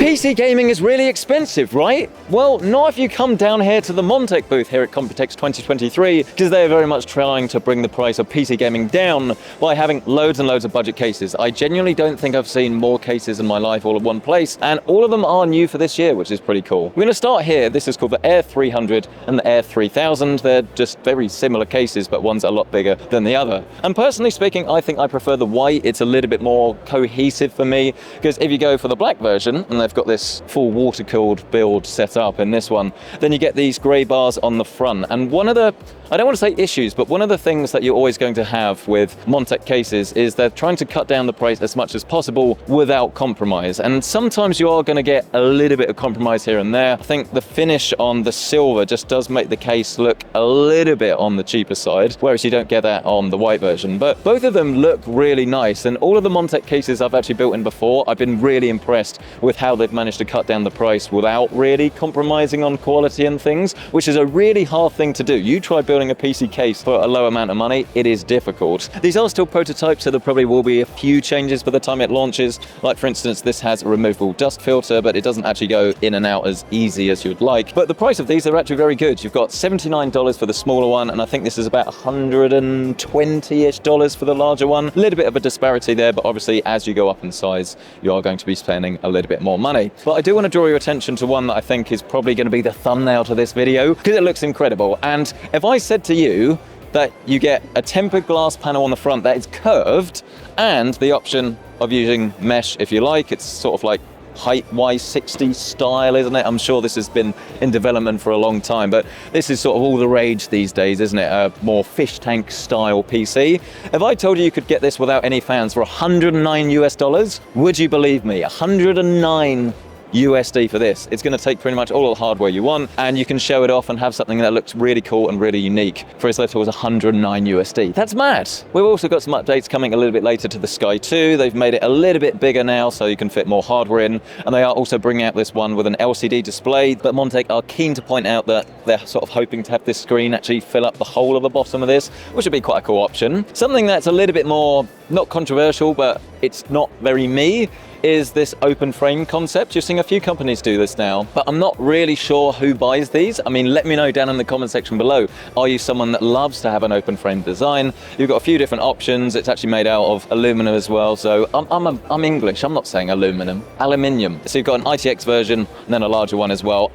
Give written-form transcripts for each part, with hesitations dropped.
PC gaming is really expensive, right? Well, not if you come down here to the Montech booth here at Computex 2023, because they are very much trying to bring the price of PC gaming down by having loads and loads of budget cases. I genuinely don't think I've seen more cases in my life all at one place, and all of them are new for this year, which is pretty cool. We're going to start here. This is called the Air 300 and the Air 3000. They're just very similar cases, but one's a lot bigger than the other. And personally speaking, I think I prefer the white. It's a little bit more cohesive for me, because if you go for the black version, and they've got this full water-cooled build set up in this one, then you get these grey bars on the front. And one of the, I don't want to say issues, but one of the things that you're always going to have with Montech cases is they're trying to cut down the price as much as possible without compromise. And sometimes you are going to get a little bit of compromise here and there. I think the finish on the silver just does make the case look a little bit on the cheaper side, whereas you don't get that on the white version. But both of them look really nice, and all of the Montech cases I've actually built in before, I've been really impressed with how they've managed to cut down the price without really compromising on quality and things, which is a really hard thing to do. You try building a PC case for a low amount of money, it is difficult. These are still prototypes, so there probably will be a few changes by the time it launches. Like for instance, this has a removable dust filter, but it doesn't actually go in and out as easy as you'd like. But the price of these are actually very good. You've got $79 for the smaller one, and I think this is about $120-ish for the larger one. A little bit of a disparity there, but obviously as you go up in size, you are going to be spending a little bit more money. But I do want to draw your attention to one that I think is probably going to be the thumbnail to this video, because it looks incredible. And if I said to you that you get a tempered glass panel on the front that is curved, and the option of using mesh if you like, it's sort of like height Y60 style, isn't it? I'm sure this has been in development for a long time, but this is sort of all the rage these days, isn't it? A more fish tank style PC. If I told you you could get this without any fans for $109 US, would you believe me? 109 USD for this. It's going to take pretty much all the hardware you want, and you can show it off and have something that looks really cool and really unique for as little as 109 USD. That's mad. We've also got some updates coming a little bit later to the Sky 2. They've made it a little bit bigger now so you can fit more hardware in, and they are also bringing out this one with an LCD display, but Montech are keen to point out that they're sort of hoping to have this screen actually fill up the whole of the bottom of this, which would be quite a cool option. Something that's a little bit more, not controversial, but it's not very me, is this open frame concept. You're seeing a few companies do this now, but I'm not really sure who buys these. I mean, let me know down in the comment section below. Are you someone that loves to have an open frame design? You've got a few different options. It's actually made out of aluminum as well. So I'm English, I'm not saying aluminum, aluminium. So you've got an ITX version and then a larger one as well.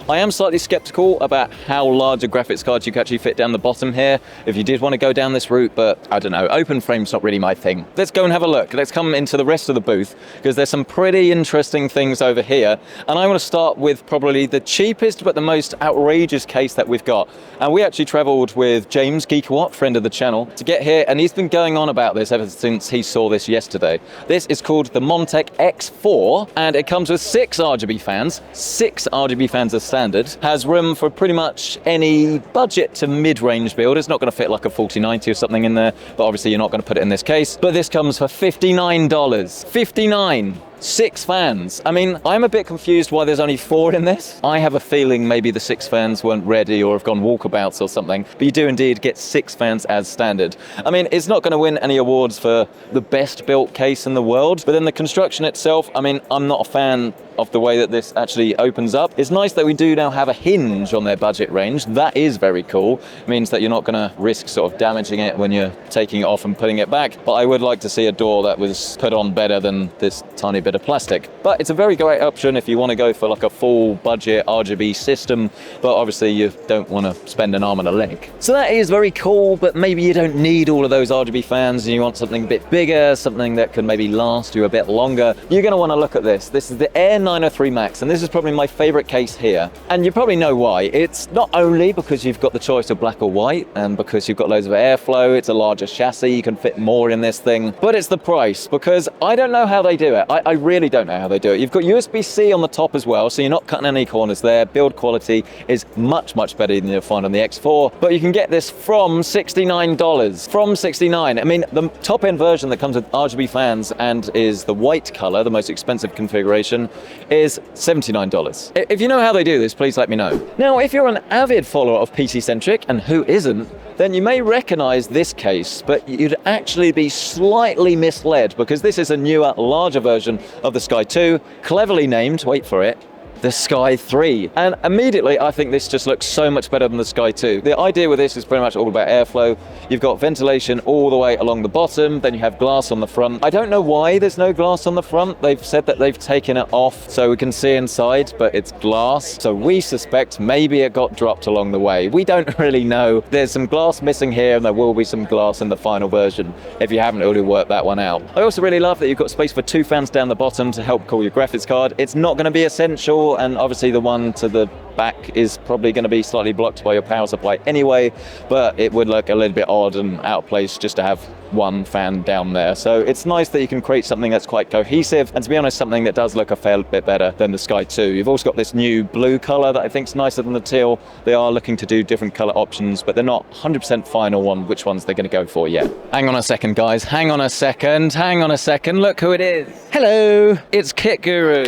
I am slightly skeptical about how large a graphics card you can actually fit down the bottom here if you did want to go down this route, but I don't know, open frame's not really my thing. Let's go and have a look. Let's come into the rest of the booth, because there's some pretty interesting things over here. And I want to start with probably the cheapest but the most outrageous case that we've got. And we actually traveled with James Geekawatt, friend of the channel, to get here, and he's been going on about this ever since he saw this yesterday. This is called the Montech X4, and it comes with 6 RGB fans. 6 RGB fans are standard. Has room for pretty much any budget to mid-range build. It's not going to fit like a 4090 or something in there, but obviously you're not going to put it in this case. But this comes for $59. $59. 6 fans. I mean, I'm a bit confused why there's only 4 in this. I have a feeling maybe the 6 fans weren't ready or have gone walkabouts or something, but you do indeed get 6 fans as standard. I mean, it's not going to win any awards for the best built case in the world, but then the construction itself, I mean, I'm not a fan of the way that this actually opens up. It's nice that we do now have a hinge on their budget range. That is very cool. It means that you're not going to risk sort of damaging it when you're taking it off and putting it back, but I would like to see a door that was put on better than this tiny bit of plastic. But it's a very great option if you want to go for like a full budget RGB system, but obviously you don't want to spend an arm and a leg. So that is very cool, but maybe you don't need all of those RGB fans and you want something a bit bigger, something that can maybe last you a bit longer. You're going to want to look at this. This is the Air 903 Max, and this is probably my favorite case here. And you probably know why. It's not only because you've got the choice of black or white, and because you've got loads of airflow, it's a larger chassis, you can fit more in this thing, but it's the price, because I don't know how they do it. I really don't know how they do it. You've got USB-C on the top as well, so you're not cutting any corners there. Build quality is much, much better than you'll find on the X4, but you can get this from $69. From $69. I mean, the top-end version that comes with RGB fans and is the white color, the most expensive configuration, is $79. If you know how they do this, please let me know. Now, if you're an avid follower of PC Centric, and who isn't, then you may recognize this case, but you'd actually be slightly misled because this is a newer, larger version of the Sky 2, cleverly named, wait for it, the Sky 3. And immediately, I think this just looks so much better than the Sky 2. The idea with this is pretty much all about airflow. You've got ventilation all the way along the bottom, then you have glass on the front. I don't know why there's no glass on the front. They've said that they've taken it off so we can see inside, but it's glass. So we suspect maybe it got dropped along the way. We don't really know. There's some glass missing here, and there will be some glass in the final version if you haven't already worked that one out. I also really love that you've got space for 2 fans down the bottom to help cool your graphics card. It's not going to be essential, and obviously the one to the back is probably going to be slightly blocked by your power supply anyway, but it would look a little bit odd and out of place just to have 1 fan down there. So it's nice that you can create something that's quite cohesive, and to be honest, something that does look a fair bit better than the Sky 2. You've also got this new blue color that I think is nicer than the teal. They are looking to do different color options, but they're not 100% final on which ones they're going to go for yet. Hang on a second, guys. Hang on a second. Look who it is. Hello. It's Kit Guru.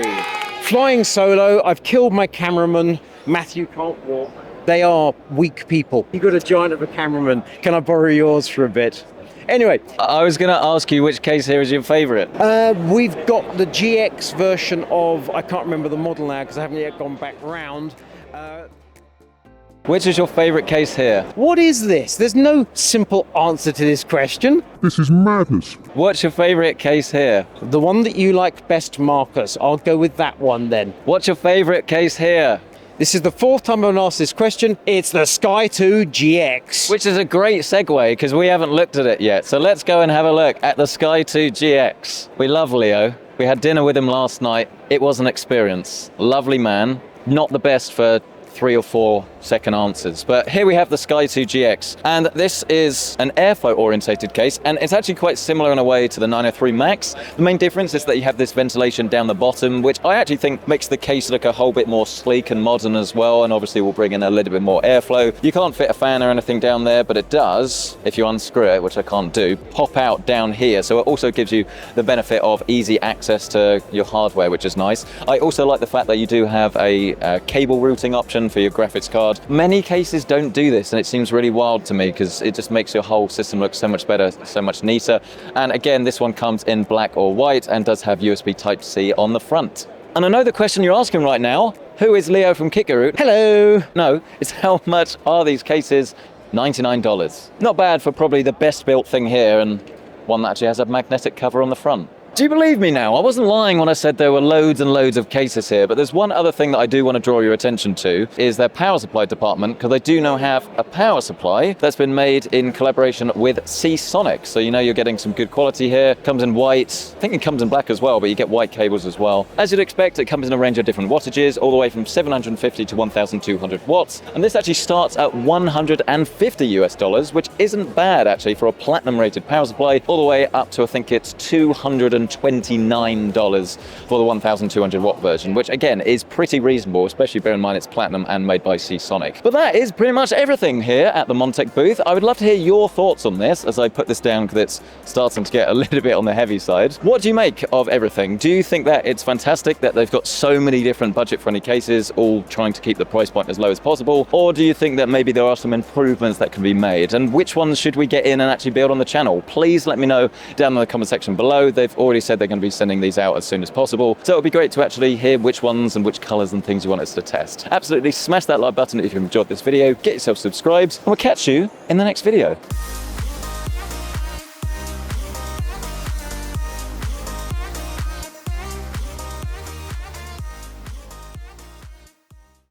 Flying solo. I've killed my cameraman. Matthew can't walk. They are weak people. You've got a giant of a cameraman. Can I borrow yours for a bit? Anyway. I was going to ask you which case here is your favorite. We've got the GX version of, I can't remember the model now because I haven't yet gone back round. Which is your favorite case here? What is this? There's no simple answer to this question. This is madness. What's your favorite case here? The one that you like best, Marcus. I'll go with that one then. What's your favorite case here? This is the 4th time I've been asked this question. It's the Sky 2 GX. Which is a great segue because we haven't looked at it yet. So let's go and have a look at the Sky 2 GX. We love Leo. We had dinner with him last night. It was an experience. Lovely man. Not the best for 3 or 4 second answers. But here we have the Sky 2 GX, and this is an airflow orientated case, and it's actually quite similar in a way to the 903 Max. The main difference is that you have this ventilation down the bottom, which I actually think makes the case look a whole bit more sleek and modern as well, and obviously will bring in a little bit more airflow. You can't fit a fan or anything down there, but it does, if you unscrew it, which I can't do, pop out down here. So it also gives you the benefit of easy access to your hardware, which is nice. I also like the fact that you do have a cable routing option for your graphics card. Many cases don't do this, and it seems really wild to me because it just makes your whole system look so much better, so much neater. And again, this one comes in black or white and does have USB Type-C on the front. And I know the question you're asking right now, who is Leo from Kit Guru? Hello. No, it's how much are these cases? $99. Not bad for probably the best built thing here, and one that actually has a magnetic cover on the front. Do you believe me now? I wasn't lying when I said there were loads and loads of cases here, but there's one other thing that I do want to draw your attention to is their power supply department, because they do now have a power supply that's been made in collaboration with Seasonic. So you know you're getting some good quality here. Comes in white. I think it comes in black as well, but you get white cables as well. As you'd expect, it comes in a range of different wattages, all the way from 750 to 1,200 watts. And this actually starts at $150 US, which isn't bad actually for a platinum rated power supply, all the way up to I think it's $229 for the 1,200 watt version, which again is pretty reasonable, especially bear in mind it's platinum and made by Seasonic. But that is pretty much everything here at the Montech booth. I would love to hear your thoughts on this as I put this down because it's starting to get a little bit on the heavy side. What do you make of everything? Do you think that it's fantastic that they've got so many different budget-friendly cases, all trying to keep the price point as low as possible? Or do you think that maybe there are some improvements that can be made? And which ones should we get in and actually build on the channel? Please let me know down in the comment section below. They've already said they're going to be sending these out as soon as possible. So it would be great to actually hear which ones and which colors and things you want us to test. Absolutely smash that like button if you enjoyed this video. Get yourself subscribed, and we'll catch you in the next video.